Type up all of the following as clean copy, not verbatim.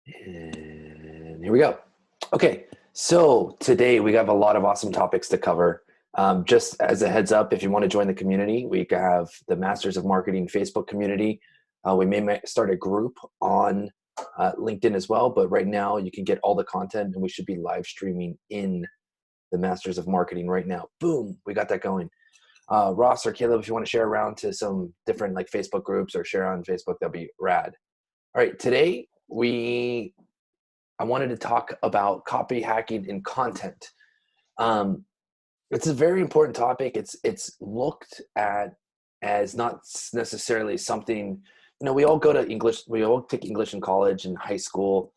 And here we go. Okay, so today we have a lot of awesome topics to cover. Just as a heads up, if you want to join the community, we have the Masters of Marketing Facebook community. We may start a group on LinkedIn as well, but right now you can get all the content, and we should be live streaming in the Masters of Marketing right now. Boom, we got that going. Ross or Caleb, if you want to share around to some different like Facebook groups or share on Facebook, that'd be rad. All right, today I wanted to talk about copy hacking in content. It's a very important topic. It's looked at as not necessarily something, we all go to English, we all take English in college and high school.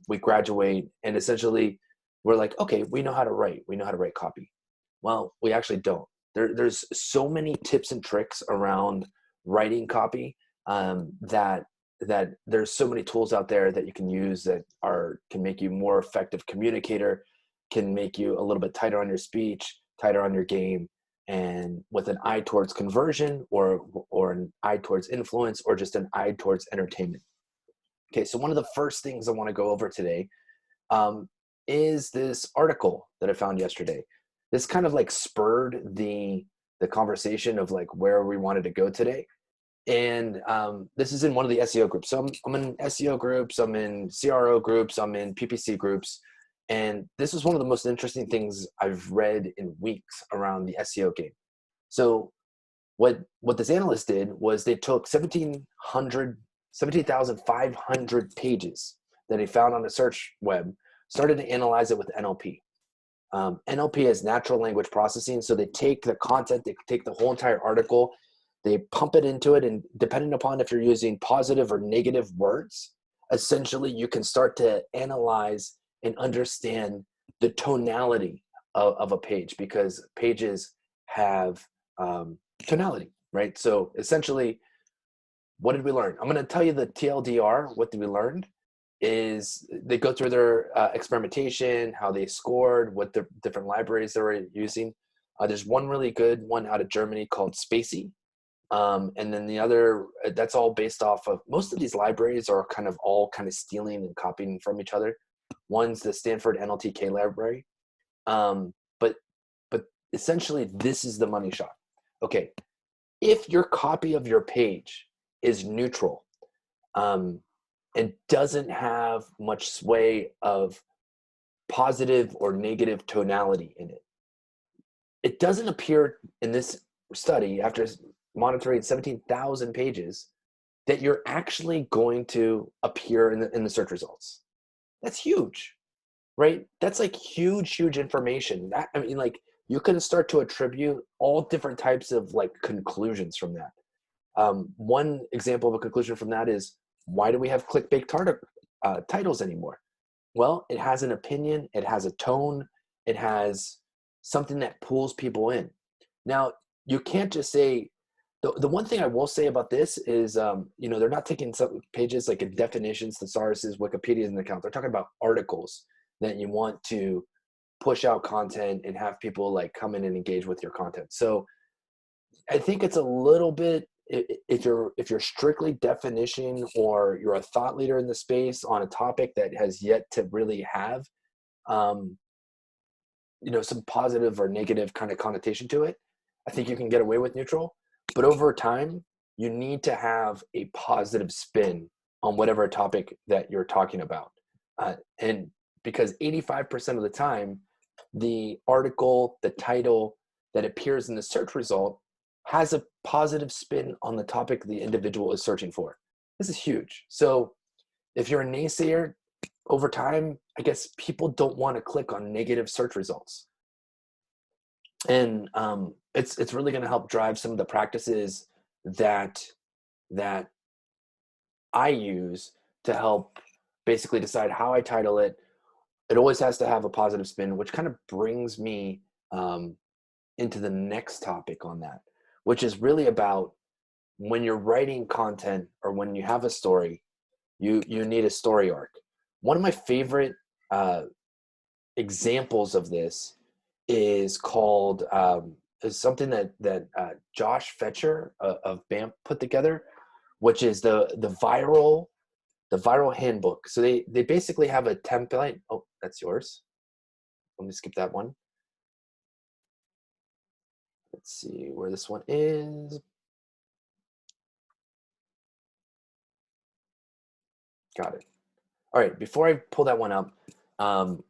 We graduate and essentially we're like, okay, we know how to write copy. Well, we actually don't. There's so many tips and tricks around writing copy that there's so many tools out there that you can use that can make you more effective communicator, can make you a little bit tighter on your speech, tighter on your game, and with an eye towards conversion or an eye towards influence or just an eye towards entertainment. Okay, so one of the first things I want to go over today is this article that I found yesterday. This kind of like spurred the conversation of like where we wanted to go today. And this is in one of the SEO groups. So I'm in SEO groups, I'm in CRO groups, I'm in PPC groups. And this is one of the most interesting things I've read in weeks around the SEO game. So what this analyst did was they took 17,500 pages that he found on the search web, started to analyze it with NLP. NLP is natural language processing. So they take the content, they take the whole entire article, they pump it into it, and depending upon if you're using positive or negative words, essentially you can start to analyze and understand the tonality of a page, because pages have tonality, right? So essentially, what did we learn? I'm going to tell you the TLDR. What did we learn is they go through their experimentation, how they scored, what the different libraries they were using. There's one really good one out of Germany called Spacey. And then the other, that's all based off of, most of these libraries are all stealing and copying from each other. One's the Stanford NLTK library. But essentially this is the money shot. Okay. If your copy of your page is neutral, and doesn't have much sway of positive or negative tonality in it, it doesn't appear in this study, after monitoring 17,000 pages, that you're actually going to appear in the search results. That's huge, right? That's like huge information. You can start to attribute all different types of like conclusions from that. One example of a conclusion from that is, why do we have clickbait titles anymore? Well, it has an opinion, it has a tone, it has something that pulls people in. Now, you can't just say, the one thing I will say about this is, they're not taking some pages like in definitions, thesauruses, Wikipedia's an account. They're talking about articles that you want to push out content and have people like come in and engage with your content. So I think it's a little bit, if you're strictly definition, or you're a thought leader in the space on a topic that has yet to really have, some positive or negative kind of connotation to it, I think you can get away with neutral. But over time, you need to have a positive spin on whatever topic that you're talking about. And because 85% of the time, the article, the title that appears in the search result has a positive spin on the topic the individual is searching for. This is huge. So if you're a naysayer, over time, I guess people don't want to click on negative search results. And it's really going to help drive some of the practices that I use to help basically decide how I title it. It always has to have a positive spin, which kind of brings me into the next topic on that, which is really about when you're writing content or when you have a story, you need a story arc. One of my favorite examples of this is called is something that Josh Fetcher of BAMP put together, which is the the viral handbook. So they basically have a template. Oh, that's yours. Let me skip that one. Let's see where this one is. Got it. All right, before I pull that one up,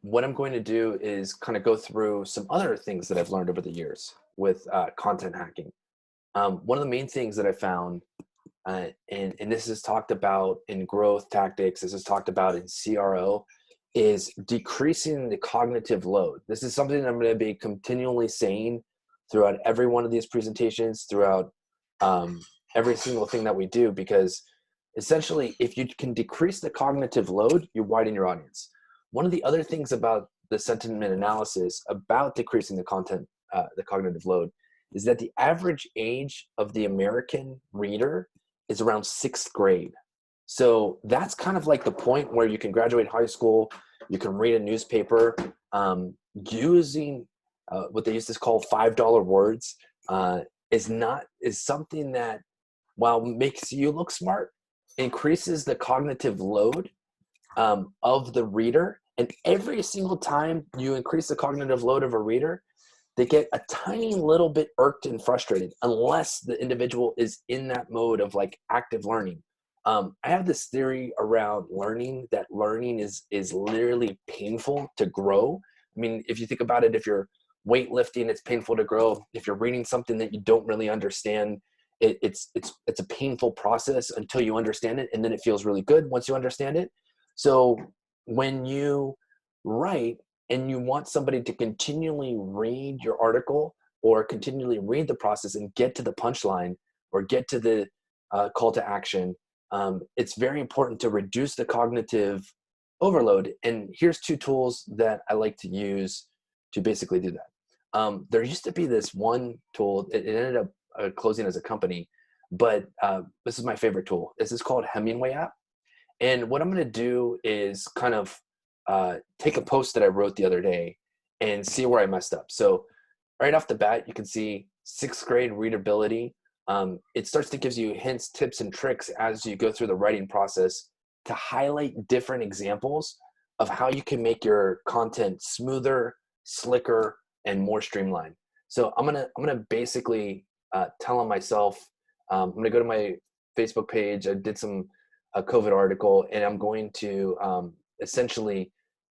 what I'm going to do is kind of go through some other things that I've learned over the years with content hacking. One of the main things that I found, and this is talked about in growth tactics, this is talked about in CRO, is decreasing the cognitive load. This is something that I'm going to be continually saying throughout every one of these presentations, throughout every single thing that we do, because essentially, if you can decrease the cognitive load, you widen your audience. One of the other things about the sentiment analysis about decreasing the cognitive load is that the average age of the American reader is around 6th grade. So that's kind of like the point where you can graduate high school, you can read a newspaper using what they used to call $5 words is something that, while makes you look smart, increases the cognitive load of the reader. And every single time you increase the cognitive load of a reader, they get a tiny little bit irked and frustrated unless the individual is in that mode of like active learning. I have this theory around learning, that learning is literally painful to grow. I mean, if you think about it, if you're weightlifting, it's painful to grow. If you're reading something that you don't really understand, it's a painful process until you understand it, and then it feels really good once you understand it. So when you write and you want somebody to continually read your article or continually read the process and get to the punchline or get to the call to action, it's very important to reduce the cognitive overload. And here's 2 tools that I like to use to basically do that. There used to be this one tool, it ended up closing as a company, but this is my favorite tool. This is called Hemingway app. And what I'm going to do is kind of take a post that I wrote the other day and see where I messed up. So right off the bat, you can see 6th grade readability. It starts to give you hints, tips, and tricks as you go through the writing process to highlight different examples of how you can make your content smoother, slicker, and more streamlined. So I'm gonna basically tell on myself. I'm gonna go to my Facebook page. I did a COVID article, and I'm going to essentially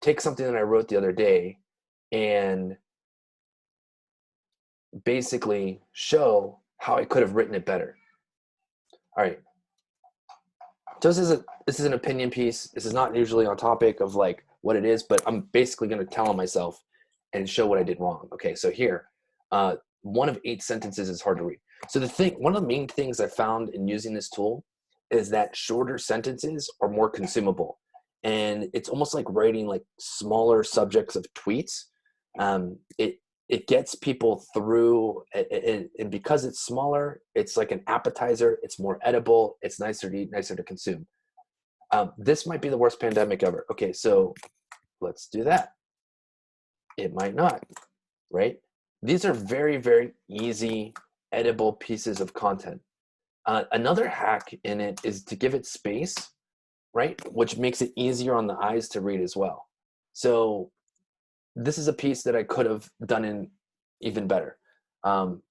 take something that I wrote the other day and basically show how I could have written it better. All right. So this is an opinion piece. This is not usually on topic of like what it is, but I'm basically going to tell on myself and show what I did wrong. Okay, so here, 1 of 8 sentences is hard to read. So one of the main things I found in using this tool is that shorter sentences are more consumable. And it's almost like writing like smaller subjects of tweets. It gets people through, and because it's smaller, it's like an appetizer. It's more edible. It's nicer to eat, nicer to consume. This might be the worst pandemic ever. Okay, so let's do that. It might not, right? These are very, very easy, edible pieces of content. Another hack in it is to give it space, right? Which makes it easier on the eyes to read as well. So this is a piece that I could have done in even better.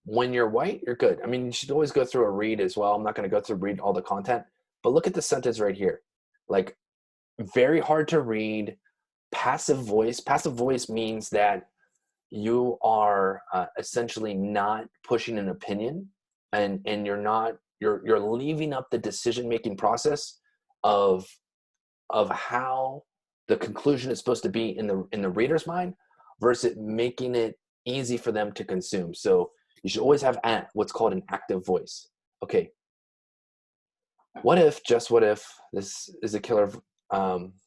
When you're white, you're good. I mean, you should always go through a read as well. I'm not going to go through read all the content, but look at the sentence right here. Like, very hard to read, passive voice. Passive voice means that you are essentially not pushing an opinion, and you're leaving up the decision-making process of how the conclusion is supposed to be in the reader's mind versus making it easy for them to consume. So you should always have what's called an active voice. Okay. What if, just what if, this is a killer,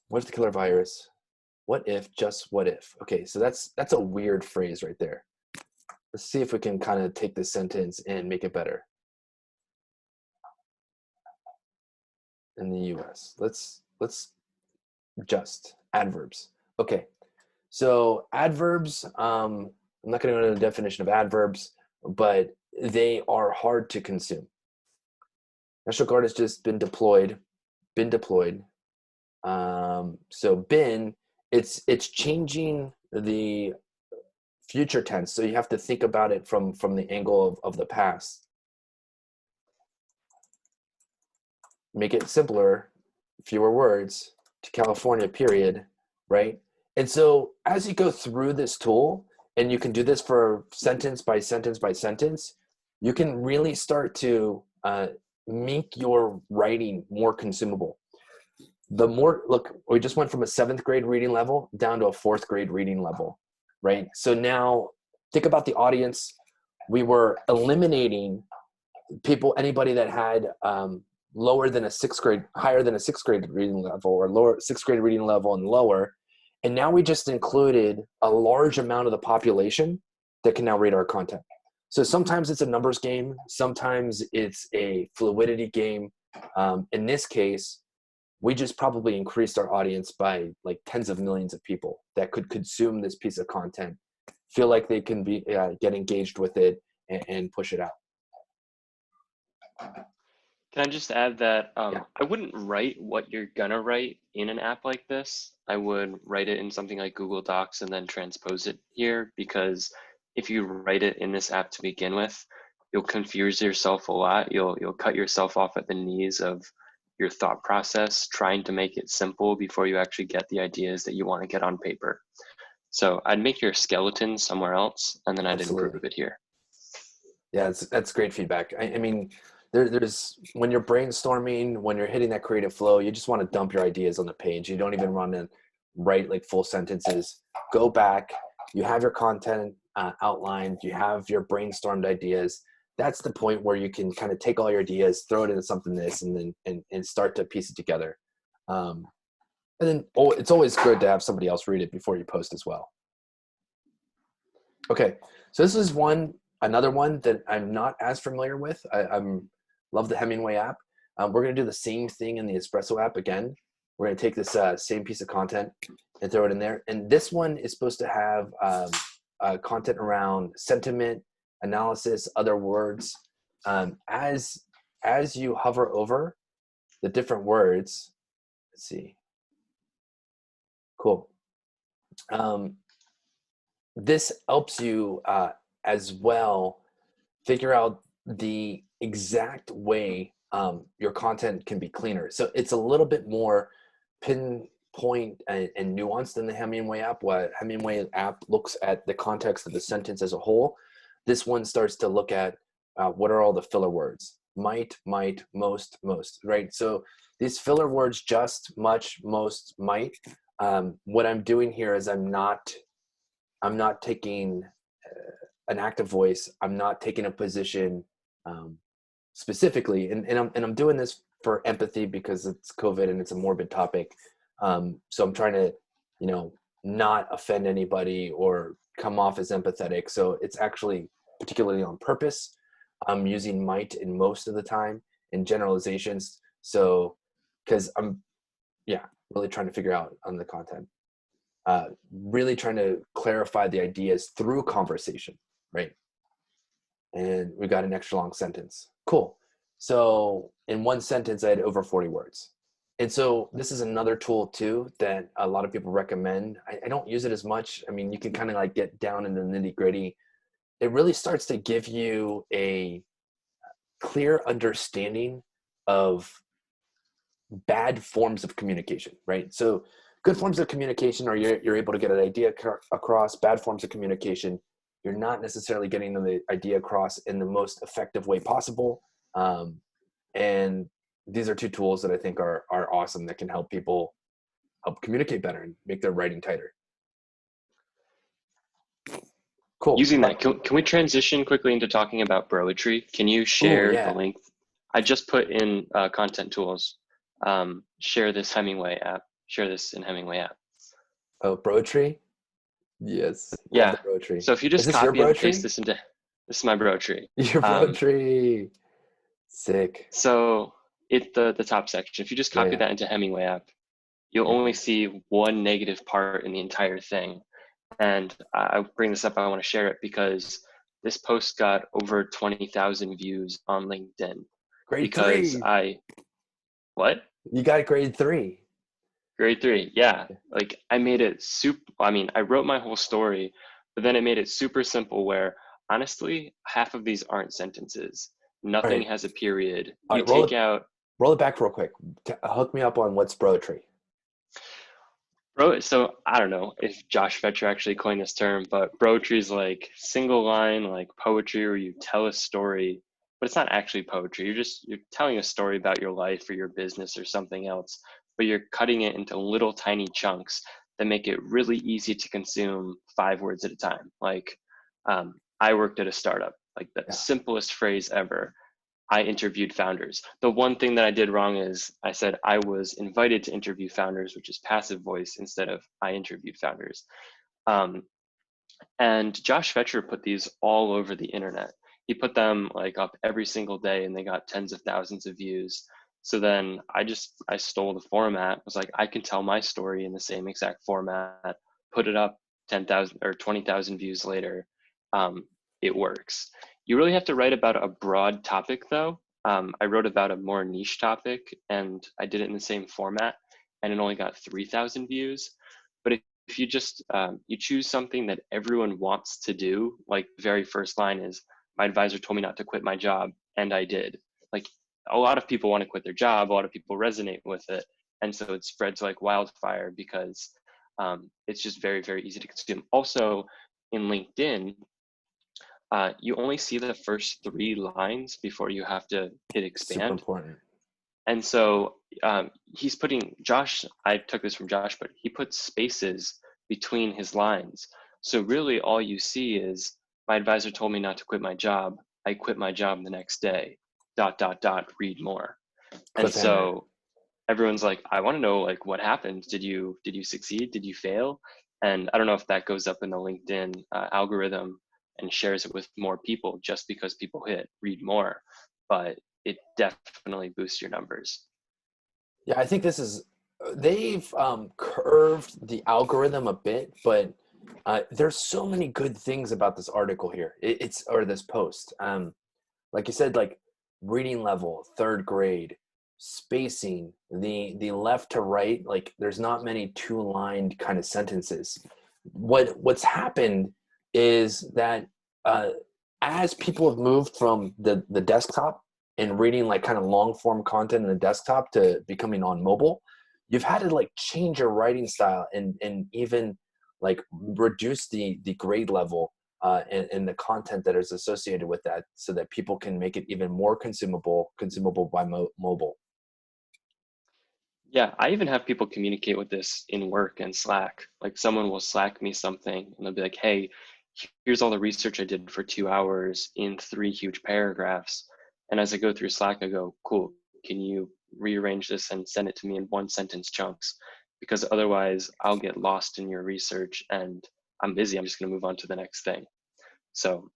what's the killer virus? What if, just what if? Okay, so that's a weird phrase right there. Let's see if we can kind of take this sentence and make it better. In the US, let's just adverbs. Okay, so adverbs, I'm not going to go into the definition of adverbs, but they are hard to consume. National Guard has just been deployed. So been, it's changing the future tense. So you have to think about it from the angle of the past. Make it simpler, fewer words, to California, period, right? And so as you go through this tool, and you can do this for sentence by sentence by sentence, you can really start to make your writing more consumable. The more, look, we just went from a 7th grade reading level down to a 4th grade reading level, right? So now think about the audience. We were eliminating people, anybody that had lower than a 6th grade, higher than a 6th grade reading level, or lower 6th grade reading level and lower. And now we just included a large amount of the population that can now read our content. So sometimes it's a numbers game. Sometimes it's a fluidity game. In this case, we just probably increased our audience by like tens of millions of people that could consume this piece of content, feel like they can be get engaged with it, and push it out. Can I just add that Yeah. I wouldn't write what you're gonna write in an app like this. I would write it in something like Google Docs and then transpose it here, because if you write it in this app to begin with, you'll confuse yourself a lot. You'll cut yourself off at the knees of your thought process, trying to make it simple before you actually get the ideas that you want to get on paper. So I'd make your skeleton somewhere else, and then I'd Absolutely. improve it here. Yeah, that's great feedback. I mean, there's when you're brainstorming, when you're hitting that creative flow, you just want to dump your ideas on the page. You don't even want to write like full sentences. Go back. You have your content outlined. You have your brainstormed ideas. That's the point where you can kind of take all your ideas, throw it into something and then and start to piece it together. And then it's always good to have somebody else read it before you post as well. Okay, so this is another one that I'm not as familiar with. I'm love the Hemingway app. We're going to do the same thing in the Espresso app again. We're going to take this same piece of content and throw it in there. And this one is supposed to have content around sentiment, analysis, other words. As you hover over the different words, let's see. Cool. This helps you as well figure out the exact way your content can be cleaner. So it's a little bit more pinpoint and nuanced than the Hemingway app. What Hemingway app looks at the context of the sentence as a whole. This one starts to look at what are all the filler words: might, most, right? So these filler words, just, much, most, might. What I'm doing here is I'm not taking an active voice. I'm not taking a position specifically, and I'm doing this for empathy because it's COVID and it's a morbid topic. So I'm trying to, not offend anybody or come off as empathetic. So it's actually particularly on purpose. I'm using might in most of the time in generalizations. So, because I'm, really trying to figure out on the content. Really trying to clarify the ideas through conversation, right? And we got an extra long sentence. Cool. So in one sentence, I had over 40 words. And so this is another tool too that a lot of people recommend. I don't use it as much. I mean, you can kind of like get down in the nitty gritty. It really starts to give you a clear understanding of bad forms of communication, right? So good forms of communication are you're able to get an idea across. Bad forms of communication, you're not necessarily getting the idea across in the most effective way possible. And these are two tools that I think are awesome that can help people help communicate better and make their writing tighter. Cool. Using that, can we transition quickly into talking about Broetry? Can you share the link? I just put in content tools. Share this Hemingway app. Share this in Hemingway app. Oh, Broetry? Yes. Yeah. Love the Broetry. So if you just copy and paste this into, this is my Broetry. Your Broetry. Sick. So the top section, if you just copy that into Hemingway app, you'll only see one negative part in the entire thing. And I bring this up, I want to share it because this post got over 20,000 views on LinkedIn. Grade 3. What? You got grade 3. Grade 3, yeah. Like I made it super, I mean, I wrote my whole story, but then it made it super simple where honestly, half of these aren't sentences. All Nothing right. has a period. All You right. take out, Roll it back real quick. Hook me up on what's broetry. bro, so I don't know if Josh Fetcher actually coined this term, but broetry is like single line, like poetry where you tell a story, but it's not actually poetry. You're telling a story about your life or your business or something else, but you're cutting it into little tiny chunks that make it really easy to consume 5 words at a time. Like, I worked at a startup, like the Yeah. simplest phrase ever. I interviewed founders. The one thing that I did wrong is I said I was invited to interview founders, which is passive voice, instead of I interviewed founders. Um, and Josh Fetcher put these all over the internet. He put them like up every single day and they got tens of thousands of views. So then I stole the format, was like, I can tell my story in the same exact format, put it up 10,000 or 20,000 views later. It works. You really have to write about a broad topic though. I wrote about a more niche topic and I did it in the same format and it only got 3,000 views. But if you just you choose something that everyone wants to do, like the very first line is, my advisor told me not to quit my job and I did. Like a lot of people want to quit their job, a lot of people resonate with it, and so it spreads like wildfire because it's just very, very easy to consume. Also in LinkedIn, you only see the first 3 lines before you have to hit Super expand. important. And so he's putting, Josh, I took this from Josh, but he puts spaces between his lines. So really all you see is, my advisor told me not to quit my job. I quit my job the next day, ... read more. And Cliffhanger. so everyone's like, I want to know like what happened. Did you succeed? Did you fail? And I don't know if that goes up in the LinkedIn algorithm and shares it with more people just because people hit read more, but it definitely boosts your numbers. Yeah, I think they've curved the algorithm a bit, but there's so many good things about this article here. Or this post. Like you said, like reading level, third grade, spacing, the left to right, like there's not many two-lined kind of sentences. What's happened is that uh, as people have moved from the desktop and reading like kind of long form content in the desktop to becoming on mobile, you've had to like change your writing style and even like reduce the grade level and the content that is associated with that so that people can make it even more consumable by mobile. Yeah, I even have people communicate with this in work and Slack. Like someone will Slack me something and they'll be like, hey, here's all the research I did for 2 hours in 3 huge paragraphs. And as I go through Slack, I go, cool, can you rearrange this and send it to me in 1 sentence chunks? Because otherwise I'll get lost in your research and I'm busy. I'm just going to move on to the next thing. So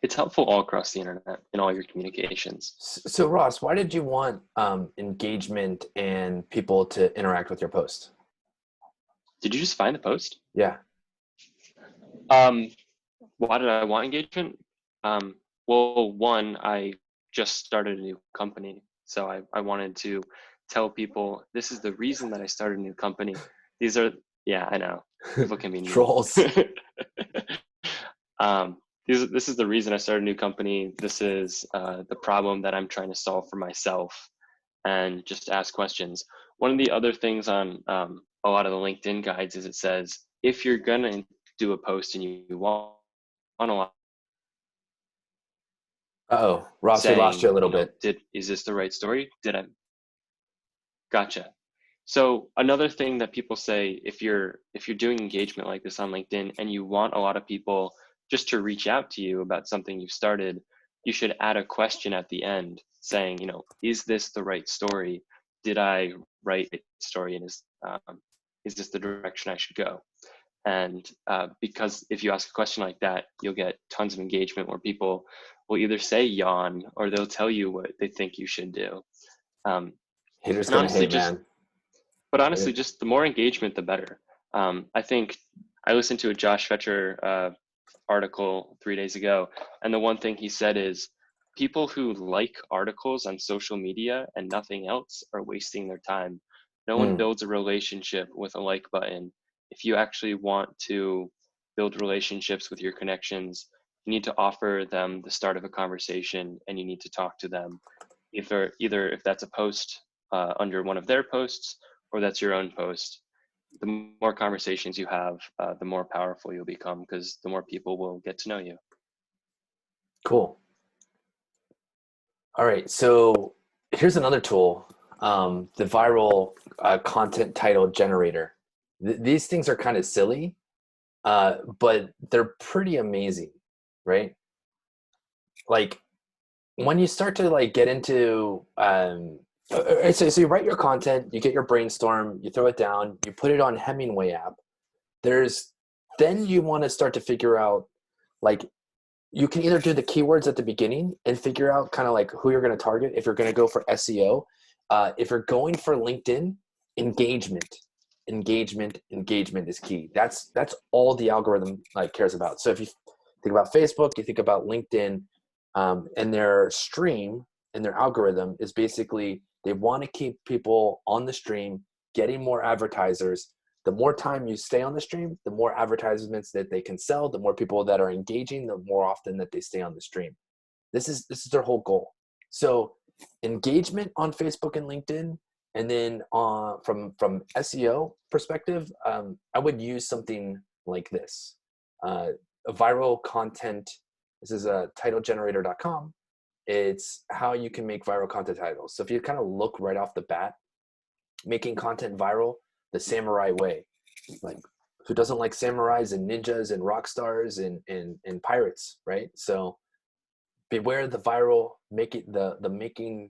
it's helpful all across the internet in all your communications. So Ross, why did you want engagement and people to interact with your post? Did you just find the post? Yeah. Um, why did I want engagement? Um, well, one, I just started a new company. So I wanted to tell people this is the reason that I started a new company. These are, yeah, I know. People can be mean. Trolls. This is the reason I started a new company. This is the problem that I'm trying to solve for myself, and just ask questions. One of the other things on a lot of the LinkedIn guides is it says, if you're going to do a post and you want a lot, Uh-oh, Ross, we lost you saying, a little bit. is this the right story? Gotcha. So another thing that people say, if you're doing engagement like this on LinkedIn and you want a lot of people just to reach out to you about something you've started, you should add a question at the end saying, is this the right story? Did I write a story, and is this the direction I should go? And because if you ask a question like that, you'll get tons of engagement where people will either say yawn or they'll tell you what they think you should do. Um, Haters and gonna honestly, hate, man. just the more engagement, the better. I think I listened to a Josh Fetcher article 3 days ago, and the one thing he said is, people who like articles on social media and nothing else are wasting their time. No one Mm, builds a relationship with a like button. If you actually want to build relationships with your connections, you need to offer them the start of a conversation, and you need to talk to them. Either if that's a post under one of their posts, or that's your own post. The more conversations you have, the more powerful you'll become, because the more people will get to know you. cool. All right, so here's another tool, the viral content title generator. These things are kind of silly, but they're pretty amazing, right? Like when you start to like get into, so you write your content, you get your brainstorm, you throw it down, you put it on Hemingway app. Then you want to start to figure out, like, you can either do the keywords at the beginning and figure out kind of like who you're going to target. If you're going to go for SEO, if you're going for LinkedIn, engagement is key. That's all the algorithm like cares about. So if you think about Facebook, you think about LinkedIn, and their stream and their algorithm is basically they want to keep people on the stream, getting more advertisers. The more time you stay on the stream, the more advertisements that they can sell, the more people that are engaging, the more often that they stay on the stream. This is their whole goal. So engagement on Facebook and LinkedIn, and then from SEO perspective, I would use something like this. A viral content. This is a titlegenerator.com. It's how you can make viral content titles. So if you kind of look right off the bat, making content viral the samurai way. Like, who doesn't like samurais and ninjas and rock stars and pirates, right? So beware the viral, make it the making,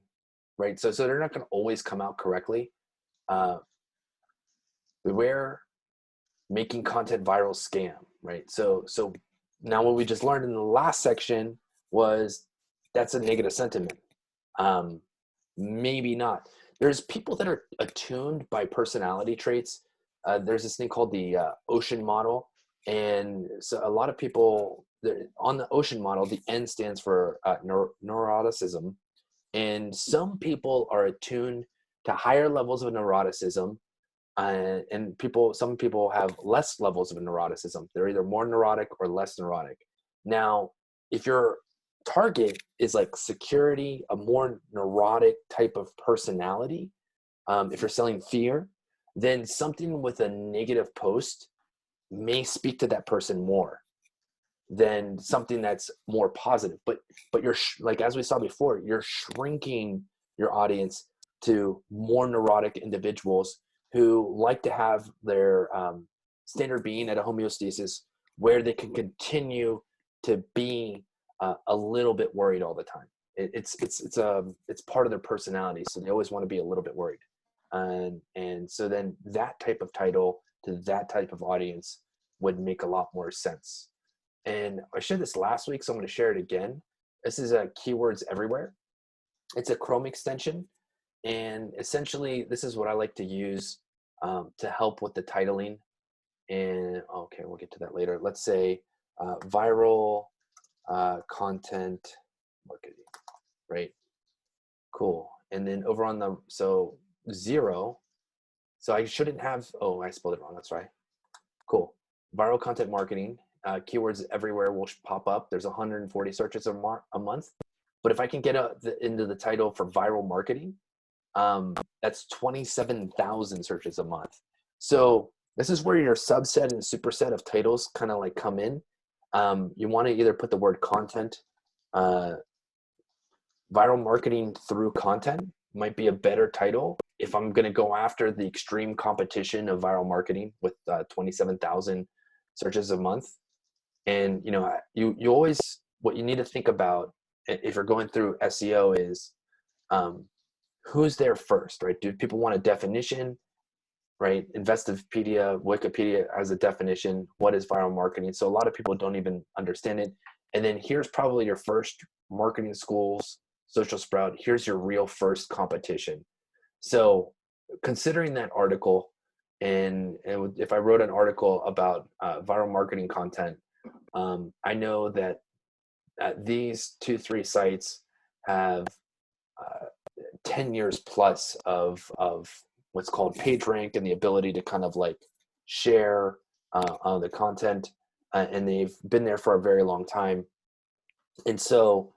right? So they're not going to always come out correctly. Beware making content viral scam, right? So now what we just learned in the last section was that's a negative sentiment. Maybe not. There's people that are attuned by personality traits. There's this thing called the ocean model. And so a lot of people on the ocean model, the N stands for neuroticism. And some people are attuned to higher levels of neuroticism. And some people have less levels of neuroticism. They're either more neurotic or less neurotic. Now, if your target is like security, a more neurotic type of personality, if you're selling fear, then something with a negative post may speak to that person more than something that's more positive. But you're like, as we saw before, you're shrinking your audience to more neurotic individuals who like to have their standard being at a homeostasis where they can continue to be a little bit worried all the time. It's part of their personality, so they always want to be a little bit worried. And so then that type of title to that type of audience would make a lot more sense. And I shared this last week, so I'm going to share it again. This is a Keywords Everywhere. It's a Chrome extension. And essentially, this is what I like to use to help with the titling. And okay, we'll get to that later. Let's say viral content marketing, right? Cool. And then over on the, so 0. So I shouldn't have, oh, I spelled it wrong. That's right. Cool. Viral content marketing. Keywords Everywhere will pop up. There's 140 searches a month. But if I can get into the title for viral marketing, that's 27,000 searches a month. So this is where your subset and superset of titles kind of like come in. You want to either put the word content, viral marketing through content might be a better title if I'm going to go after the extreme competition of viral marketing with 27,000 searches a month. And you always, what you need to think about if you're going through SEO is who's there first, right? Do people want a definition, right? Investopedia, Wikipedia has a definition. What is viral marketing? So a lot of people don't even understand it. And then here's probably your first marketing schools, Social Sprout. Here's your real first competition. So considering that article, and if I wrote an article about viral marketing content, I know that these 2-3 sites have 10 years plus of what's called PageRank and the ability to kind of like share the content, and they've been there for a very long time. And so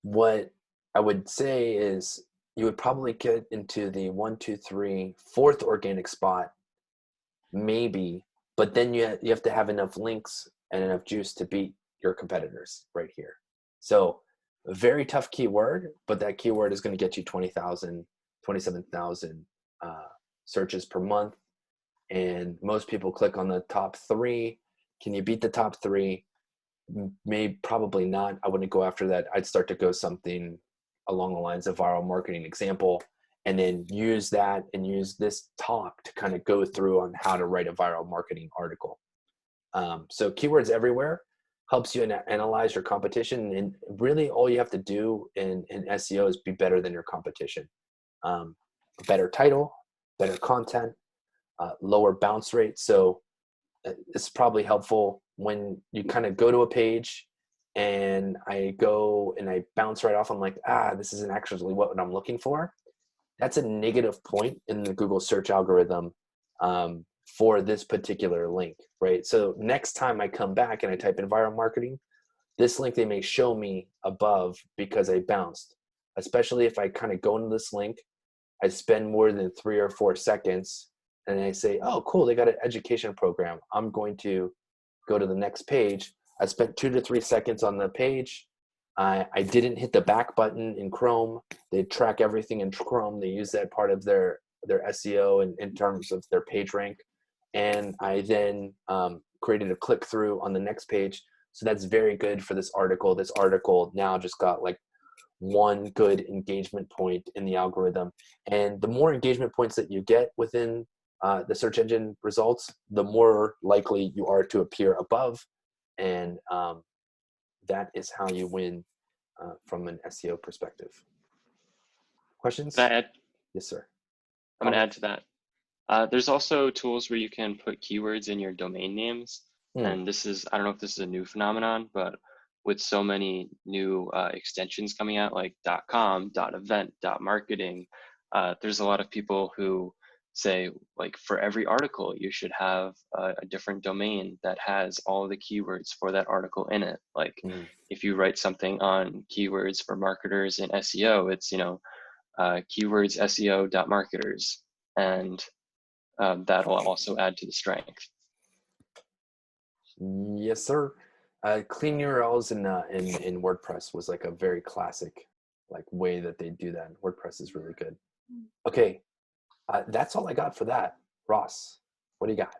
what I would say is you would probably get into the 1, 2, 3, fourth organic spot, maybe, but then you have to have enough links and enough juice to beat your competitors right here. So a very tough keyword, but that keyword is going to get you 20,000, 27,000 searches per month. And most people click on the top 3. Can you beat the top 3? Maybe, probably not. I wouldn't go after that. I'd start to go something along the lines of viral marketing example, and then use that and use this talk to kind of go through on how to write a viral marketing article. So keywords everywhere helps you analyze your competition, and really all you have to do in SEO is be better than your competition. Better title, better content, lower bounce rate. So it's probably helpful when you kind of go to a page and I go and I bounce right off. I'm like, this isn't actually what I'm looking for. That's a negative point in the Google search algorithm for this particular link, right? So next time I come back and I type in viral marketing, this link they may show me above because I bounced, especially if I kind of go into this link, I spend more than 3 or 4 seconds and I say, oh, cool, they got an education program. I'm going to go to the next page. I spent 2 to 3 seconds on the page. I didn't hit the back button in Chrome. They track everything in Chrome. They use that part of their SEO in terms of their page rank. And I then created a click through on the next page. So that's very good for this article. This article now just got like 1 good engagement point in the algorithm. And the more engagement points that you get within the search engine results, the more likely you are to appear above. And that is how you win from an SEO perspective. Questions? Can I add? Yes, sir. I'm going to add to that. There's also tools where you can put keywords in your domain names. And this is, I don't know if this is a new phenomenon, but with so many new extensions coming out like .com, .event, .marketing, there's a lot of people who say, like, for every article, you should have a different domain that has all of the keywords for that article in it. Like, if you write something on keywords for marketers in SEO, it's, keywords SEO.marketers, and that'll also add to the strength. Yes, sir. Clean URLs in WordPress was like a very classic way that they do that. WordPress is really good. Okay. That's all I got for that. Ross, what do you got?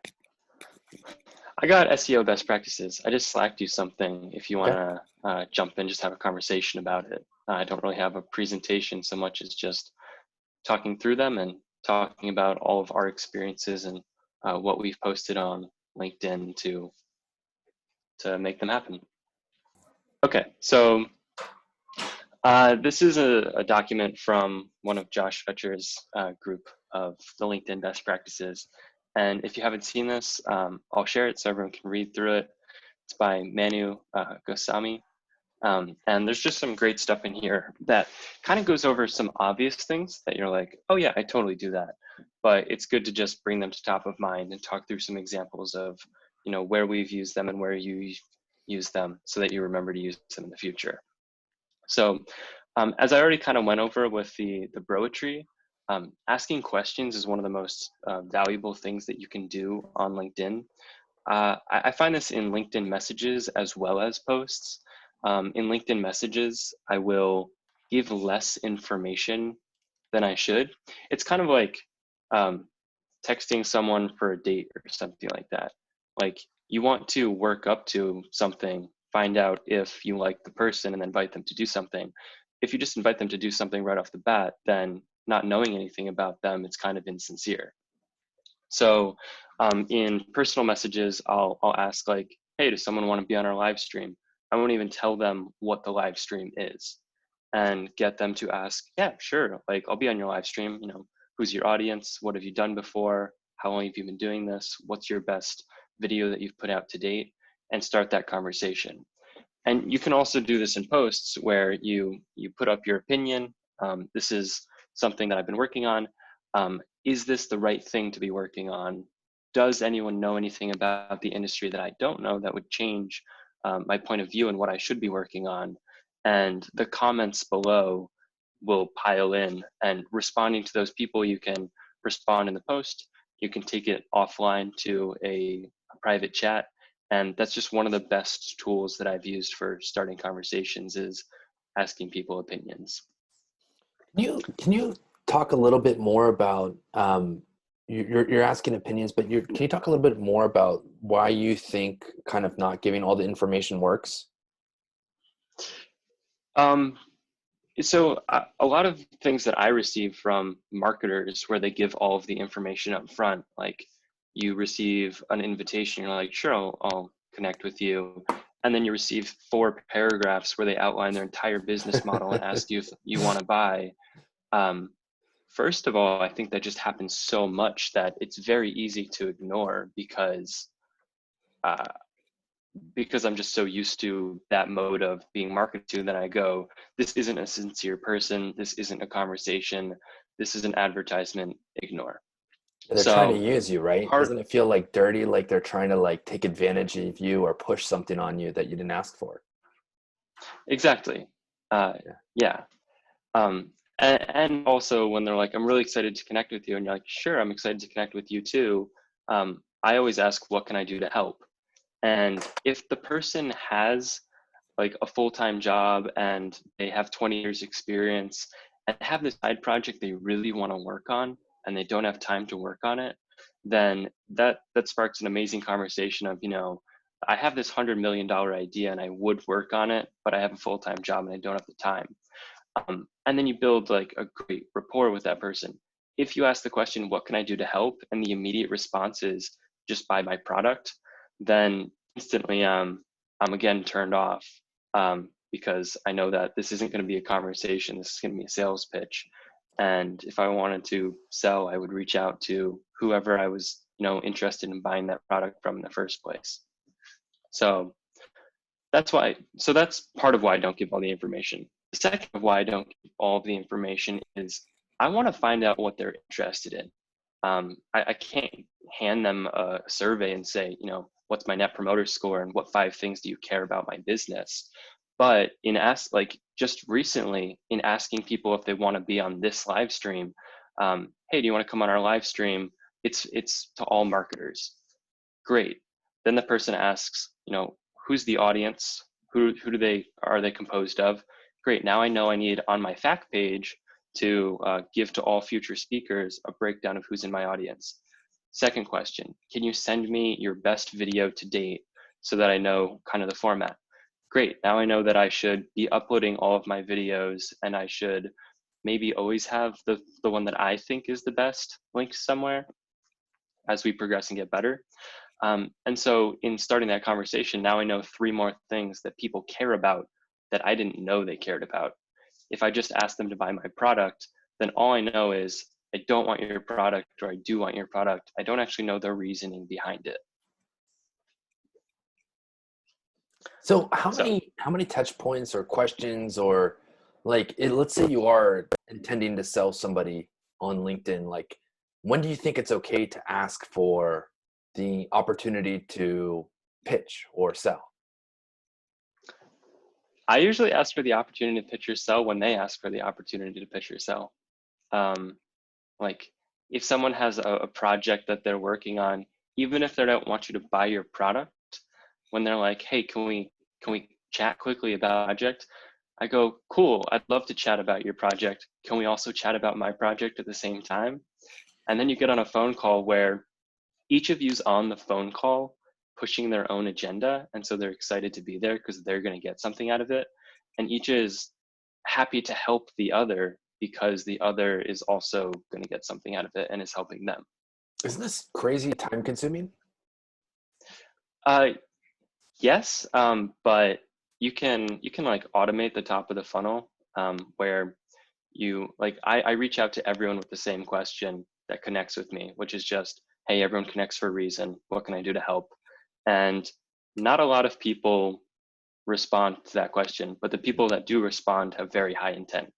I got SEO best practices. I just slacked you something if you want to jump in, just have a conversation about it. I don't really have a presentation so much as just talking through them and talking about all of our experiences and what we've posted on LinkedIn to make them happen. Okay, so this is a document from one of Josh Fetcher's group of the LinkedIn best practices. And if you haven't seen this, I'll share it so everyone can read through it. It's by Manu Goswami. And there's just some great stuff in here that kind of goes over some obvious things that you're like, oh yeah, I totally do that. But it's good to just bring them to top of mind and talk through some examples of, where we've used them and where you use them so that you remember to use them in the future. So as I already kind of went over with the Broetry, asking questions is one of the most valuable things that you can do on LinkedIn. I find this in LinkedIn messages as well as posts. In LinkedIn messages, I will give less information than I should. It's kind of like texting someone for a date or something like that. Like, you want to work up to something, find out if you like the person, and then invite them to do something. If you just invite them to do something right off the bat, then not knowing anything about them, it's kind of insincere. So in personal messages, I'll ask like, hey, does someone want to be on our live stream? I won't even tell them what the live stream is, and get them to ask, yeah, sure, like, I'll be on your live stream. Who's your audience? What have you done before? How long have you been doing this? What's your best video that you've put out to date? And start that conversation. And you can also do this in posts where you put up your opinion. This is something that I've been working on. is this the right thing to be working on? Does anyone know anything about the industry that I don't know that would change my point of view and what I should be working on? And the comments below will pile in, and responding to those people, you can respond in the post, you can take it offline to a private chat. And that's just one of the best tools that I've used for starting conversations, is asking people opinions. Can you talk a little bit more about you're asking opinions, but can you talk a little bit more about why you think kind of not giving all the information works? Um, so a lot of things that I receive from marketers where they give all of the information up front, like you receive an invitation, you're like, sure, I'll connect with you. And then you receive 4 paragraphs where they outline their entire business model and ask you if you want to buy. Um, First of all, I think that just happens so much that it's very easy to ignore, uh, because I'm just so used to that mode of being marketed to, that I go, this isn't a sincere person, this isn't a conversation, this is an advertisement, ignore. They're trying to So use you, right? part, Doesn't it feel like dirty, like they're trying to like take advantage of you or push something on you that you didn't ask for? exactly. Uh, Yeah. yeah. And also when they're like, I'm really excited to connect with you, and you're like, sure, I'm excited to connect with you too. I always ask, what can I do to help? And if the person has like a full-time job and they have 20 years experience and have this side project they really want to work on and they don't have time to work on it, then that sparks an amazing conversation of, I have this $100 million idea and I would work on it, but I have a full-time job and I don't have the time. And then you build like a great rapport with that person. If you ask the question, what can I do to help? And the immediate response is, just buy my product, then instantly I'm again turned off, because I know that this isn't going to be a conversation. This is going to be a sales pitch. And if I wanted to sell, I would reach out to whoever I was, interested in buying that product from in the first place. So that's part of why I don't give all the information. The second of why I don't give all of the information is I want to find out what they're interested in. I can't hand them a survey and say, what's my net promoter score and what 5 things do you care about my business? But just recently in asking people if they want to be on this live stream, hey, do you want to come on our live stream? It's to all marketers. Great. Then the person asks, who's the audience? Who are they composed of? Great. Now I know I need on my fact page to give to all future speakers a breakdown of who's in my audience. Second question, can you send me your best video to date so that I know kind of the format? Great. Now I know that I should be uploading all of my videos, and I should maybe always have the one that I think is the best linked somewhere as we progress and get better. And so in starting that conversation, now I know 3 more things that people care about that I didn't know they cared about. If I just ask them to buy my product, then all I know is I don't want your product, or I do want your product. I don't actually know the reasoning behind it. So how So many touch points or questions or like let's say you are intending to sell somebody on LinkedIn, like when do you think it's okay to ask for the opportunity to pitch or sell? I usually ask for the opportunity to pitch or sell when they ask for the opportunity to pitch or sell. Um, like if someone has a project that they're working on, even if they don't want you to buy your product, when they're like, hey, can we chat quickly about a project? I go, cool, I'd love to chat about your project. Can we also chat about my project at the same time? And then you get on a phone call where each of you's on the phone call pushing their own agenda. And so they're excited to be there because they're going to get something out of it. And each is happy to help the other because the other is also going to get something out of it and is helping them. Isn't this crazy time consuming? Uh, yes, but you can like automate the top of the funnel, where I reach out to everyone with the same question that connects with me, which is just, hey, everyone connects for a reason. What can I do to help? And not a lot of people respond to that question, but the people that do respond have very high intent.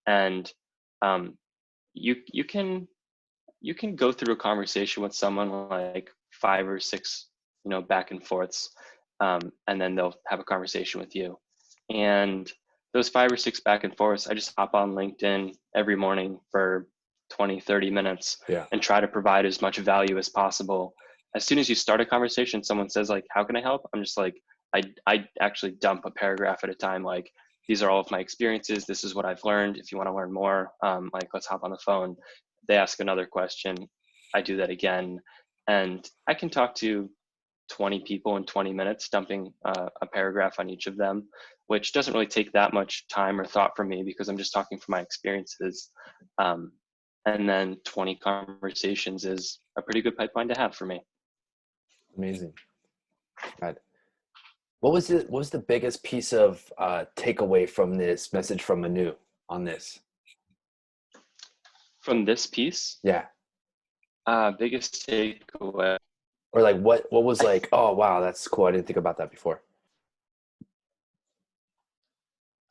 And um, you can you can go through a conversation with someone like 5 or 6, back and forths, and then they'll have a conversation with you. And those 5 or 6 back and forths, I just hop on LinkedIn every morning for 20, 30 minutes Yeah. and try to provide as much value as possible. As soon as you start a conversation, someone says like, how can I help? I'm just like, I actually dump a paragraph at a time. Like, these are all of my experiences. This is what I've learned. If you want to learn more, like, let's hop on the phone. They ask another question. I do that again. And I can talk to 20 people in 20 minutes, dumping a paragraph on each of them, which doesn't really take that much time or thought from me because I'm just talking from my experiences. And then 20 conversations is a pretty good pipeline to have for me. Amazing. God. What was the biggest piece of takeaway from this message from Manu on this? From this piece? Yeah. Biggest takeaway. Or like what was like, oh wow, that's cool. I didn't think about that before.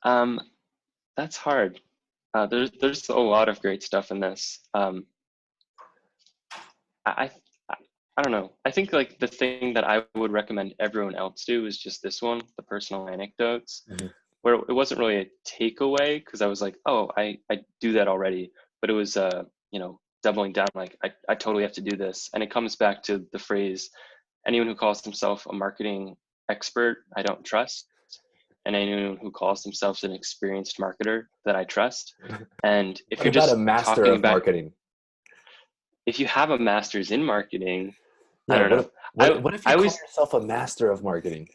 That's hard. There's a lot of great stuff in this. I don't know. I think like the thing that I would recommend everyone else do is just this one, the personal anecdotes, where it wasn't really a takeaway because I was like, oh, I do that already, but it was doubling down, like I totally have to do this. And it comes back to the phrase, anyone who calls himself a marketing expert, I don't trust. And anyone who calls themselves an experienced marketer that I trust. And if What you're about just a master talking of about marketing? if you have a master's in marketing, I Yeah, don't know. what if you I call always, yourself a master of marketing?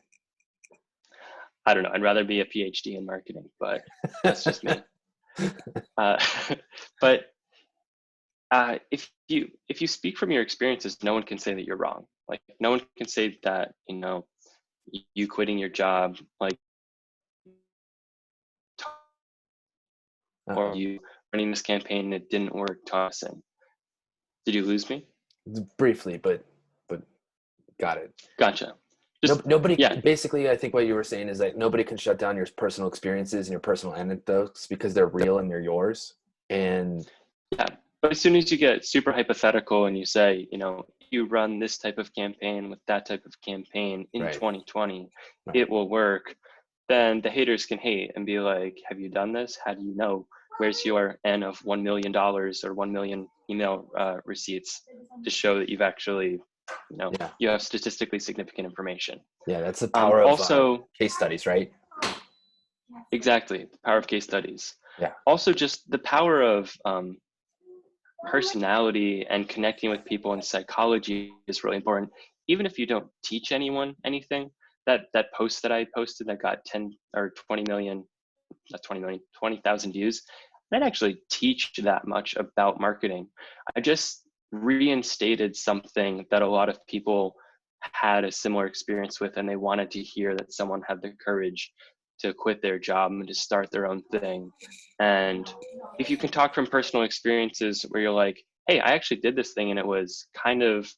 I don't know. I'd rather be a PhD in marketing, but that's just me. Uh, but if you speak from your experiences, no one can say that you're wrong. Like no one can say that you quitting your job, like, or you running this campaign and it didn't work. Tossing. Did you lose me? Briefly, but got it. Gotcha. Just Nobody, yeah. basically, I think what you were saying is that nobody can shut down your personal experiences and your personal anecdotes because they're real and they're yours. And yeah, but as soon as you get super hypothetical and you say, you run this type of campaign with that type of campaign in right. 2020, Right. it will work, then the haters can hate and be like, have you done this? How do you know? Where's your N of $1 million or 1 million email receipts to show that you've actually, Yeah. you have statistically significant information? Yeah, that's the power of also case studies, right? Exactly, the power of case studies. Yeah. Also, just the power of personality and connecting with people in psychology is really important. Even if you don't teach anyone anything, that post that I posted that got 10 or 20 million, not 20 million, 20,000 views, I didn't actually teach that much about marketing. I just reinstated something that a lot of people had a similar experience with, and they wanted to hear that someone had the courage to quit their job and to start their own thing. And if you can talk from personal experiences where you're like, hey, I actually did this thing and it was kind of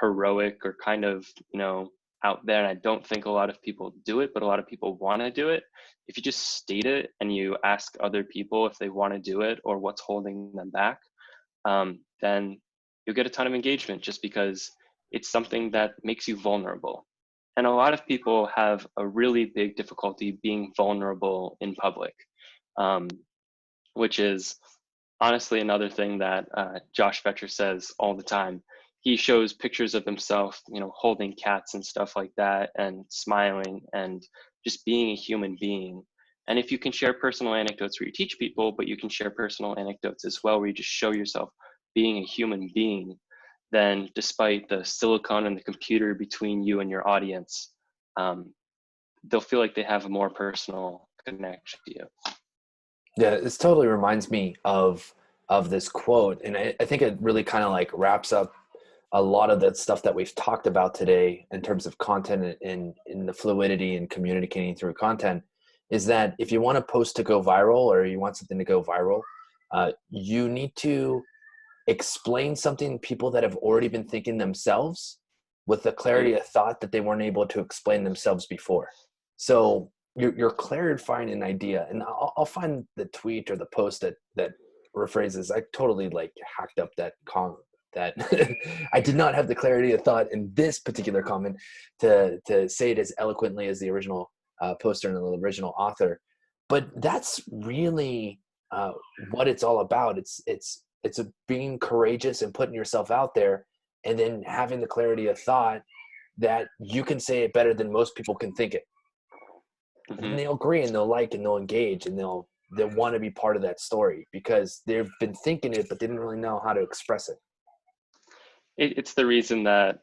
heroic or kind of, out there, and I don't think a lot of people do it, but a lot of people want to do it. If you just state it and you ask other people if they want to do it or what's holding them back, then you'll get a ton of engagement just because it's something that makes you vulnerable. And a lot of people have a really big difficulty being vulnerable in public, which is honestly another thing that Josh Fetcher says all the time. He shows pictures of himself, holding cats and stuff like that and smiling and just being a human being. And if you can share personal anecdotes where you teach people, but you can share personal anecdotes as well where you just show yourself being a human being, then despite the silicon and the computer between you and your audience, they'll feel like they have a more personal connection to you. Yeah, this totally reminds me of this quote, and I think it really kind of like wraps up a lot of the stuff that we've talked about today in terms of content and in the fluidity and communicating through content. Is that if you want a post to go viral or you want something to go viral, you need to explain something to people that have already been thinking themselves with the clarity of thought that they weren't able to explain themselves before. So you're clarifying an idea, and I'll find the tweet or the post that rephrase this. I totally like hacked up that that I did not have the clarity of thought in this particular comment to say it as eloquently as the original poster and the original author. But that's really what it's all about. It's being courageous and putting yourself out there, and then having the clarity of thought that you can say it better than most people can think it. And they'll agree and they'll like and they'll engage and they'll want to be part of that story because they've been thinking it, but they didn't really know how to express it. It's the reason that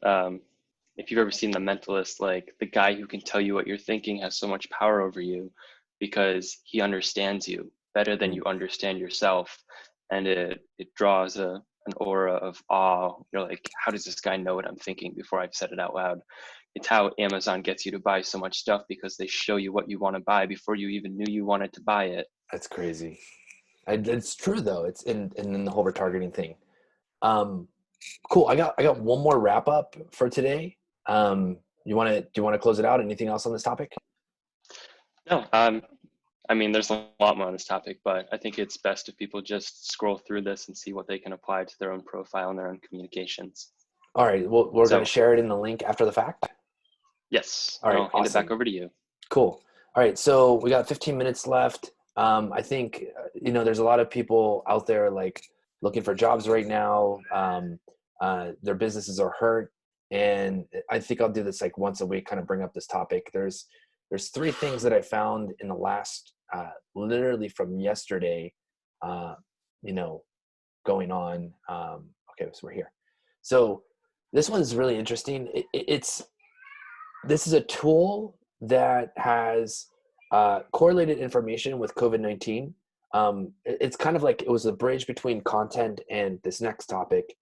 if you've ever seen The Mentalist, like the guy who can tell you what you're thinking has so much power over you because he understands you better than you understand yourself. And it draws an aura of awe. You're like, how does this guy know what I'm thinking before I've said it out loud? It's how Amazon gets you to buy so much stuff because they show you what you want to buy before you even knew you wanted to buy it. That's crazy. It's true though. It's in the whole retargeting thing. Cool. I got one more wrap up for today. Do you want to close it out? Anything else on this topic? No. I mean, there's a lot more on this topic, but I think it's best if people just scroll through this and see what they can apply to their own profile and their own communications. All right. Well, we're going to share it in the link after the fact. Yes. All right. I'll hand it back over to you. Cool. All right. So we got 15 minutes left. I think, there's a lot of people out there like looking for jobs right now. Their businesses are hurt. And I think I'll do this like once a week, kind of bring up this topic. There's three things that I found in the last, literally from yesterday, going on. Okay, so we're here. So this one's really interesting. This is a tool that has correlated information with COVID-19. It's kind of like it was a bridge between content and this next topic.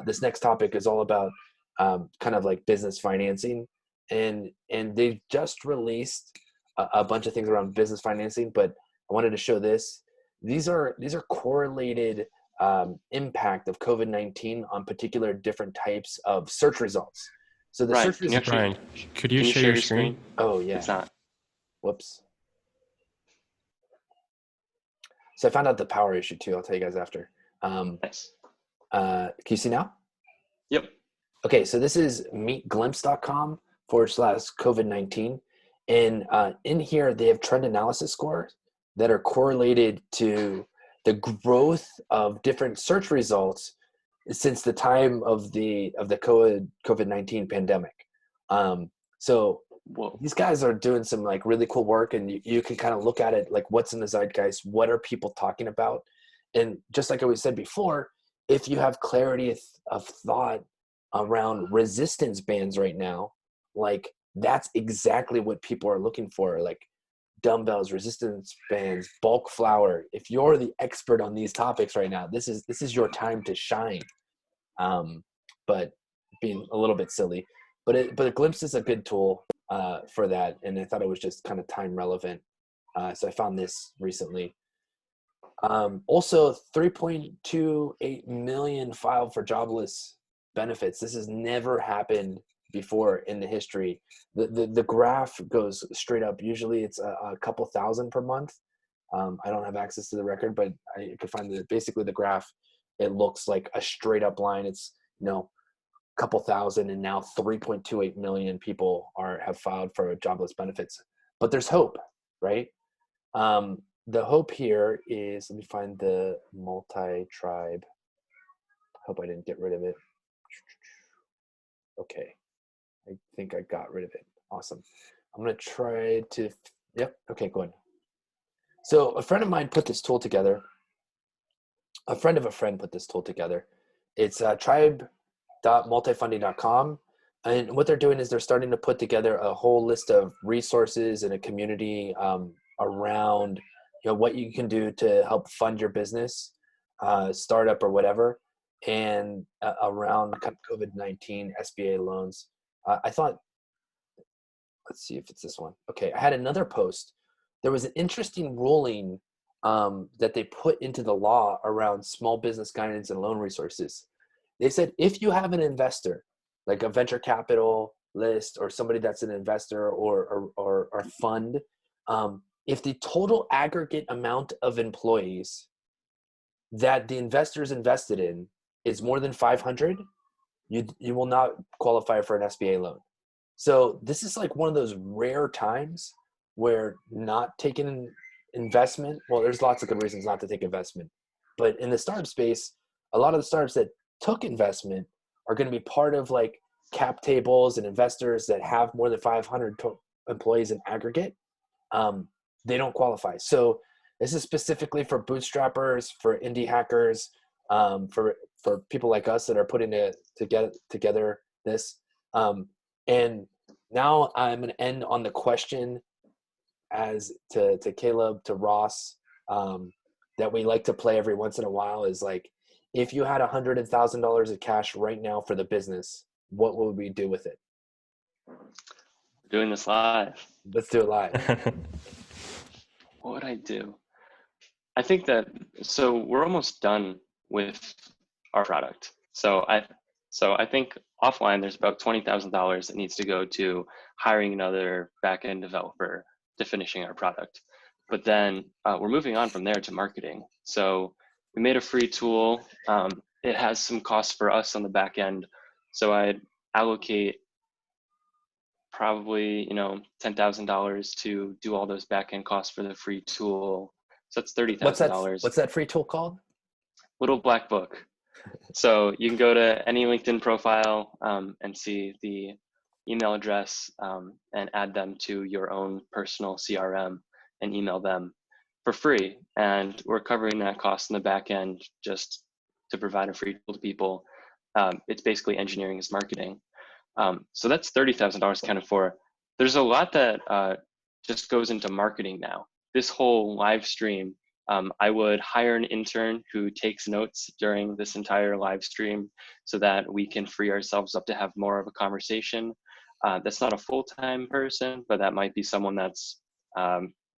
This next topic is all about kind of like business financing. And they just released a bunch of things around business financing, but I wanted to show this. These are correlated impact of COVID-19 on particular different types of search results. So the search results. Bryan, could you share your screen? Oh yeah. It's not. Whoops. So I found out the power issue too. I'll tell you guys after. Nice. Can you see now? Yep. Okay, so this is meetglimpse.com/COVID-19. And in here, they have trend analysis scores that are correlated to the growth of different search results since the time of the COVID-19 pandemic. So Whoa. These guys are doing some like really cool work, and you can kind of look at it like what's in the zeitgeist, what are people talking about? And just like we said before, if you have clarity of thought around resistance bands right now, like that's exactly what people are looking for, like dumbbells, resistance bands, bulk flour. If you're the expert on these topics right now, this is your time to shine. But being a little bit silly, but a glimpse is a good tool for that, and I thought it was just kind of time relevant. So I found this recently. Also, 3.28 million filed for jobless benefits. This has never happened before in the history. The graph goes straight up. Usually it's a couple thousand per month. I don't have access to the record, but I could find basically the graph. It looks like a straight up line. It's a couple thousand, and now 3.28 million people have filed for jobless benefits. But there's hope, right? The hope here is, let me find the multi-tribe. Hope I didn't get rid of it. Okay. I think I got rid of it. Awesome. I'm going to try to, yep. Okay, go ahead. So a friend of mine put this tool together. A friend of a friend put this tool together. It's tribe.multifunding.com. And what they're doing is they're starting to put together a whole list of resources and a community around what you can do to help fund your business, startup or whatever, and around COVID-19 SBA loans. I thought, let's see if it's this one. Okay, I had another post. There was an interesting ruling that they put into the law around small business guidance and loan resources. They said if you have an investor, like a venture capital list or somebody that's an investor or fund, if the total aggregate amount of employees that the investors invested in is more than 500, you will not qualify for an SBA loan. So this is like one of those rare times where not taking an investment, well, there's lots of good reasons not to take investment, but in the startup space, a lot of the startups that took investment are going to be part of like cap tables and investors that have more than 500 employees in aggregate. They don't qualify. So this is specifically for bootstrappers, for indie hackers, for people like us that are putting it together this. And now I'm going to end on the question as to Caleb, to Ross, that we like to play every once in a while is like, if you had $100,000 of cash right now for the business, what would we do with it? Doing this live. Let's do it live. What would I do? I think that, so we're almost done with our product. So I think offline, there's about $20,000 that needs to go to hiring another back-end developer to finishing our product. But then we're moving on from there to marketing. So we made a free tool. It has some costs for us on the back end. So I'd allocate probably, $10,000 to do all those back end costs for the free tool. So that's $30,000. What's that free tool called? Little black book. So you can go to any LinkedIn profile and see the email address and add them to your own personal CRM and email them for free. And we're covering that cost in the back end just to provide a free tool to people. It's basically engineering as marketing. So that's $30,000 accounted for. There's a lot that just goes into marketing now. This whole live stream, I would hire an intern who takes notes during this entire live stream so that we can free ourselves up to have more of a conversation. That's not a full-time person, but that might be someone that's,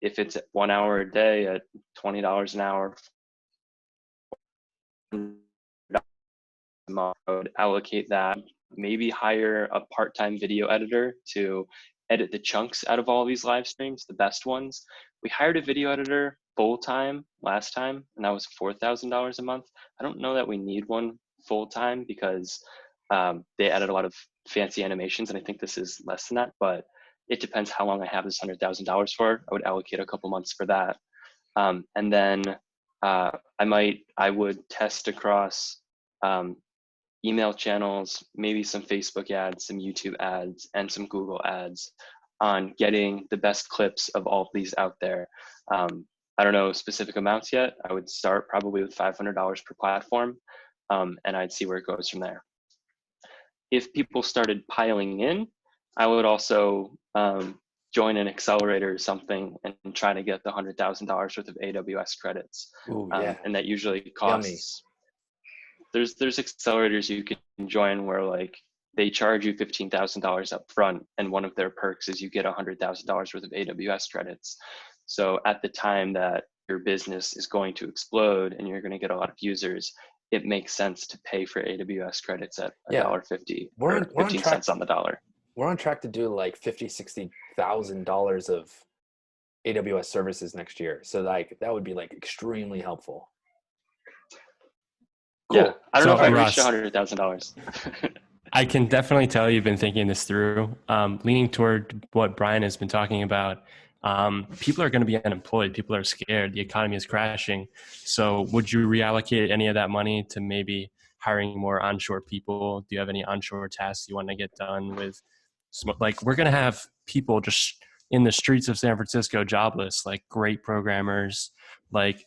if it's 1 hour a day at $20 an hour, I would allocate that, maybe hire a part-time video editor to edit the chunks out of all of these live streams, the best ones. We hired a video editor full-time last time, and that was $4,000 a month. I don't know that we need one full-time because they added a lot of fancy animations, and I think this is less than that, but it depends how long I have this $100,000 for. I would allocate a couple months for that. And then I would test across email channels, maybe some Facebook ads, some YouTube ads, and some Google ads on getting the best clips of all of these out there. I don't know specific amounts yet. I would start probably with $500 per platform, and I'd see where it goes from there. If people started piling in, I would also join an accelerator or something and try to get the $100,000 worth of AWS credits. Ooh, yeah. And that usually costs. Yummy. There's accelerators you can join where like they charge you $15,000 up front, and one of their perks is you get $100,000 worth of AWS credits. So at the time that your business is going to explode and you're going to get a lot of users, it makes sense to pay for AWS credits at $1.50 or 15 cents on the dollar. We're on track to do like $50,000-$60,000 of AWS services next year. So like that would be like extremely helpful. Cool. Yeah, I don't know if I reached $100,000. I can definitely tell you've been thinking this through. Leaning toward what Bryan has been talking about, people are going to be unemployed. People are scared. The economy is crashing. So would you reallocate any of that money to maybe hiring more onshore people? Do you have any onshore tasks you want to get done with? Like, we're going to have people just in the streets of San Francisco jobless, like great programmers. Like,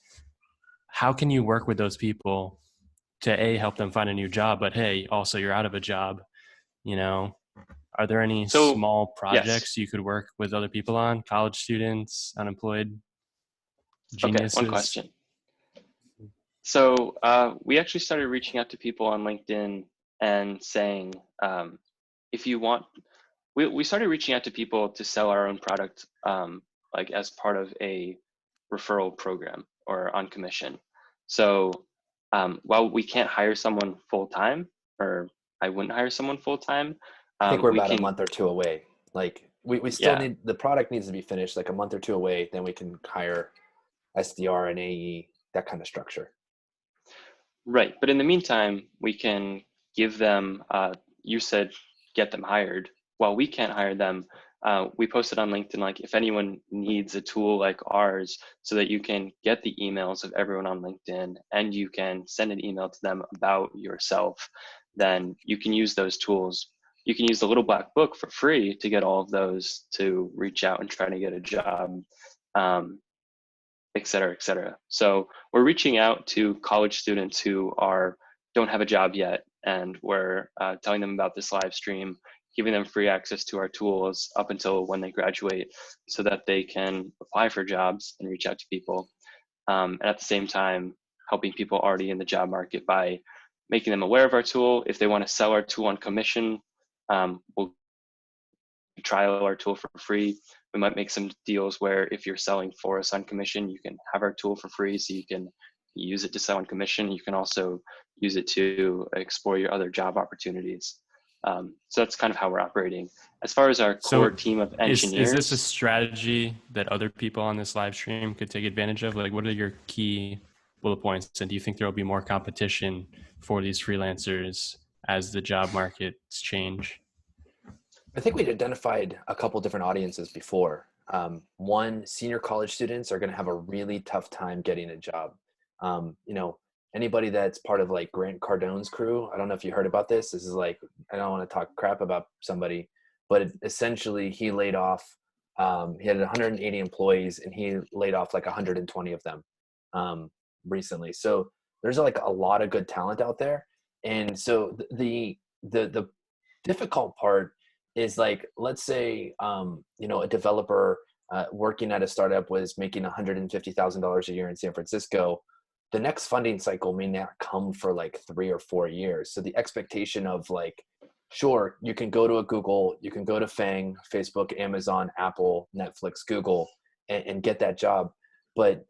how can you work with those people to help them find a new job, but hey, also you're out of a job, Are there any small projects you could work with other people on? College students, unemployed geniuses? Okay, one question. So we actually started reaching out to people on LinkedIn and saying, if you want, we started reaching out to people to sell our own product, like as part of a referral program or on commission. So while we can't hire someone full-time, or I wouldn't hire someone full-time, I think we're about a month or two away. Like we still need, the product needs to be finished like a month or two away. Then we can hire SDR and AE, that kind of structure. Right. But in the meantime, we can give them, you said, get them hired. While we can't hire them, we posted on LinkedIn, like if anyone needs a tool like ours so that you can get the emails of everyone on LinkedIn and you can send an email to them about yourself, then you can use those tools. You can use the little black book for free to get all of those to reach out and try to get a job. Et cetera, et cetera. So we're reaching out to college students who don't have a job yet, and we're telling them about this live stream, giving them free access to our tools up until when they graduate, so that they can apply for jobs and reach out to people. And at the same time, helping people already in the job market by making them aware of our tool. If they want to sell our tool on commission, we'll trial our tool for free. We might make some deals where if you're selling for us on commission, you can have our tool for free so you can use it to sell on commission. You can also use it to explore your other job opportunities. So that's kind of how we're operating. As far as our core team of engineers. Is this a strategy that other people on this live stream could take advantage of? Like, what are your key bullet points? And do you think there will be more competition for these freelancers as the job markets change? I think we'd identified a couple different audiences before. One, senior college students are going to have a really tough time getting a job. Anybody that's part of like Grant Cardone's crew, I don't know if you heard about this. This is like, I don't want to talk crap about somebody, but essentially he laid off, he had 180 employees and he laid off like 120 of them recently. So there's like a lot of good talent out there. And so the difficult part is like, let's say, a developer working at a startup was making $150,000 a year in San Francisco. The next funding cycle may not come for like 3 or 4 years. So the expectation of like, sure, you can go to a Google, you can go to FANG, Facebook, Amazon, Apple, Netflix, Google, and get that job. But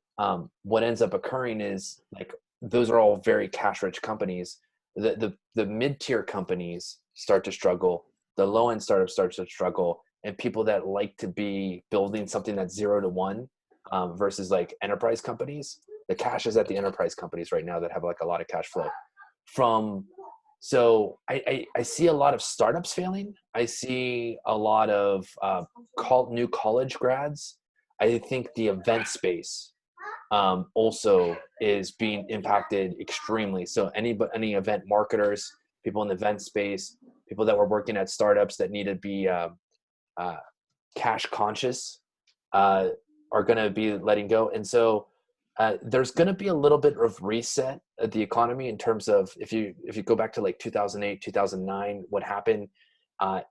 what ends up occurring is like, those are all very cash-rich companies. The mid-tier companies start to struggle. The low-end startup starts to struggle, and people that like to be building something that's 0 to 1 versus like enterprise companies, the cash is at the enterprise companies right now that have like a lot of cash flow. So I see a lot of startups failing. I see a lot of new college grads. I think the event space also is being impacted extremely. So any event marketers, people in the event space, people that were working at startups that need to be cash conscious are going to be letting go. And so there's going to be a little bit of reset of the economy in terms of if you go back to like 2008, 2009, what happened,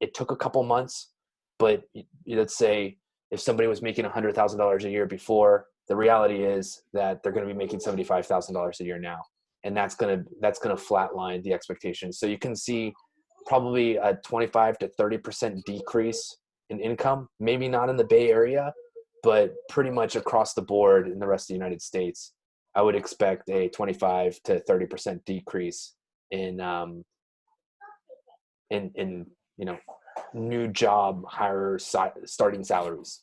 it took a couple months, but let's say if somebody was making $100,000 a year before, the reality is that they're going to be making $75,000 a year now. And that's going to flatline the expectations. So you can see probably a 25 to 30% decrease in income, maybe not in the Bay Area, but pretty much across the board in the rest of the United States. I would expect a 25 to 30% decrease in new job starting salaries.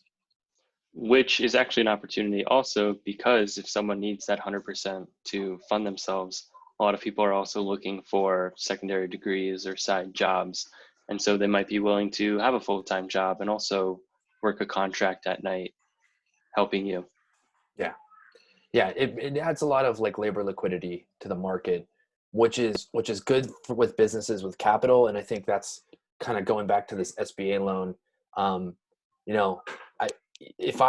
Which is actually an opportunity also, because if someone needs that 100% to fund themselves, a lot of people are also looking for secondary degrees or side jobs. And so they might be willing to have a full-time job and also work a contract at night, helping you. Yeah, it adds a lot of like labor liquidity to the market, which is good with businesses with capital. And I think that's kind of going back to this SBA loan. If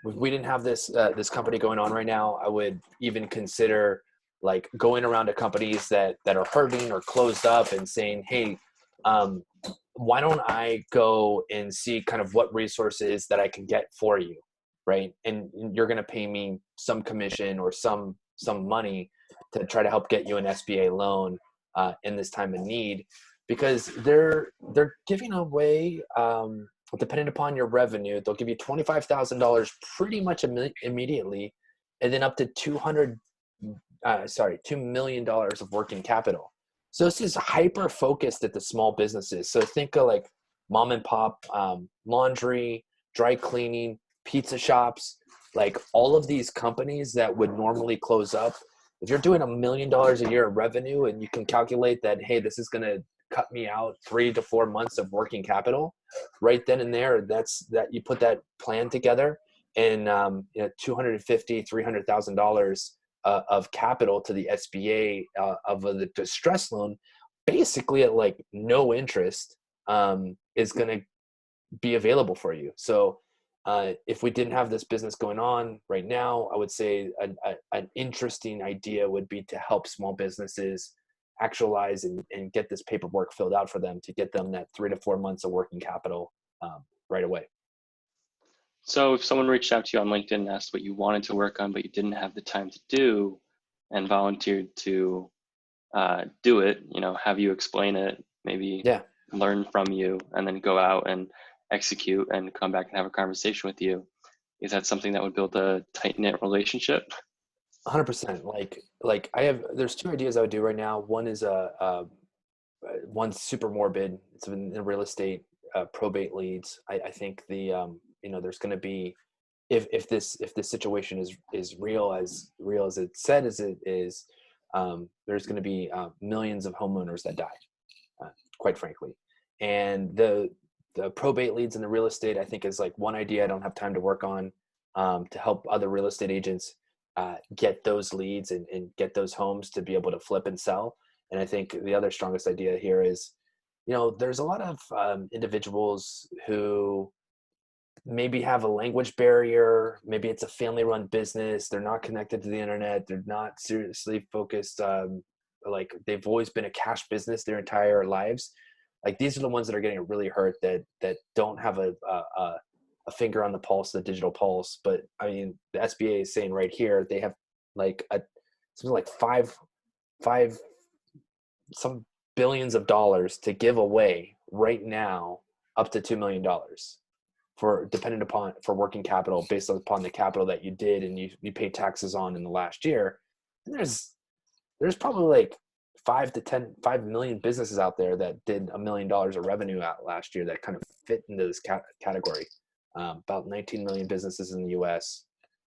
we didn't have this company going on right now, I would even consider like going around to companies that are hurting or closed up and saying, hey, why don't I go and see kind of what resources that I can get for you, right? And you're going to pay me some commission or some money to try to help get you an SBA loan in this time of need, because they're giving away, depending upon your revenue, they'll give you $25,000 pretty much immediately, and then up to $2 million of working capital. So this is hyper focused at the small businesses. So think of like mom and pop, laundry, dry cleaning, pizza shops, like all of these companies that would normally close up. If you're doing $1 million a year of revenue and you can calculate that, hey, this is going to cut me out 3 to 4 months of working capital, right then and there, that you put that plan together, and $250,000, $300,000 of capital to the SBA of the distress loan, basically at like no interest, is going to be available for you. So if we didn't have this business going on right now, I would say an interesting idea would be to help small businesses actualize and get this paperwork filled out for them to get them that 3 to 4 months of working capital right away. So if someone reached out to you on LinkedIn and asked what you wanted to work on, but you didn't have the time to do, and volunteered to do it, have you explain it, maybe learn from you, and then go out and execute and come back and have a conversation with you, is that something that would build a tight-knit relationship? 100%. Like there's 2 ideas I would do right now. One is one's super morbid. It's in real estate, probate leads. I think there's going to be, if this situation is real as it said as it is, there's going to be millions of homeowners that die, quite frankly. And the probate leads in the real estate, I think, is like one idea I don't have time to work on, to help other real estate agents get those leads and get those homes to be able to flip and sell. And I think the other strongest idea here is, there's a lot of individuals who maybe have a language barrier. Maybe it's a family-run business. They're not connected to the internet. They're not seriously focused. Like they've always been a cash business their entire lives. Like these are the ones that are getting really hurt, that don't have a finger on the pulse, the digital pulse. But I mean, the SBA is saying right here, they have like something like some billions of dollars to give away right now, up to $2 million for working capital based upon the capital that you did and you paid taxes on in the last year. And there's probably like 5 million businesses out there that did $1 million of revenue out last year that kind of fit into this category. About 19 million businesses in the US.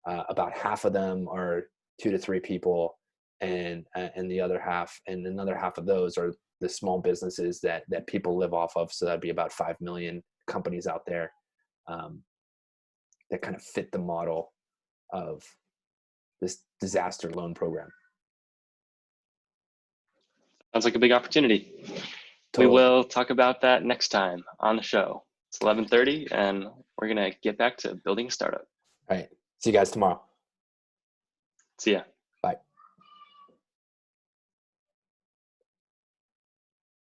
About half of them are 2 to 3 people, and another half of those are the small businesses that people live off of. So that'd be about 5 million companies out there that kind of fit the model of this disaster loan program. Sounds like a big opportunity. Totally. We will talk about that next time on the show. It's 11:30, and we're going to get back to building a startup. All right. See you guys tomorrow. See ya.